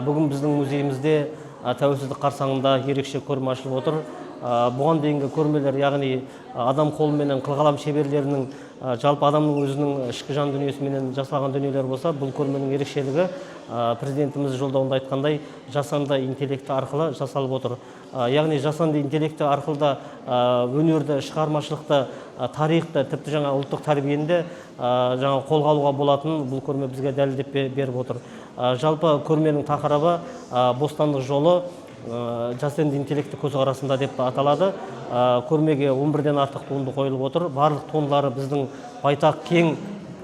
Бүгін біздің музейімізде тәуелсіздік қарсаңында ерекше көрме ашылып отыр. Бұған дейінгі көрмелер, яғни адам қолыменен қылқалам шеберлерінің жалпы адамның өзінің ішкі жан дүниесіменен жасалған дүниелер болса, бұл көрменің ерекшелігі президентіміз жолдауында айтқандай жасанды интеллекті арқылы жасалып отыр. Яғни жасанды интеллекті арқылы да өнерді, шығармашылықты, тарихты, тіпті жаңа ұлттық тәрбиені жаңа қолға алуға болатын бұл көрме бізге дәлелдеп беріп отыр. Жалпы көрменің тақырыбы бостандық жолы жасанды интеллекті көзқарасында деп аталады. Көрмеге 11-ден артық туынды қойылып отыр. Барлық туындылары біздің байтақ кең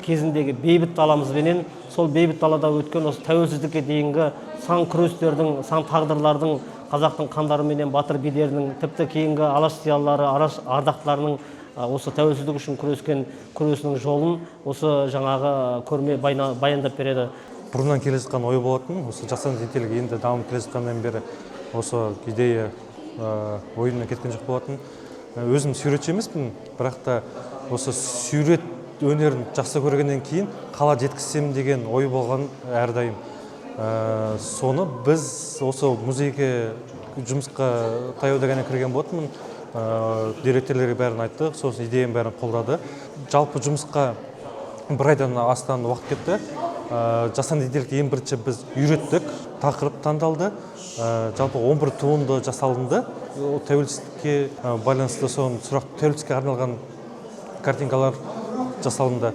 кезіндегі бейбіт даламызбенен, сол бейбіт далада өткен осы тәуелсіздікке дейінгі сан күрестердің, сан тағдырлардың, қазақтың қандарыменен батыр билерінің, тіпті кейінгі алаш зиялылары, алаш ардақтыларының осы тәуелсіздік үшін күресінің жолын осы жаңағы көрме баяндап береді. Бұрыннан келе жатқан ой болатын, осы жасанды интеллект енді дамып келе жатқаннан бері осы идея ойымнан кеткен жоқ болатын. Өзім суретші емеспін, бірақ та осы сурет өнерін жақсы көргеннен кейін қалай жеткізсем деген ой болған әрдайым. Соны біз осы музейге жұмысқа таяуда ғана кірген болатынмын. Директорлерге бәрін айтты, сосын идеям бәрін қолдады. Жалпы жұмысқа бір айдан астам уақыт кетті. Жасанды интеллектті ең бірінші біз үйреттік, тақырып таңдалды. Жалпы 11 туынды жасалынды. Тәуелсіздікке байланысты соның сұрақ тәуелсіздікке арналған картинкалар жасалынды.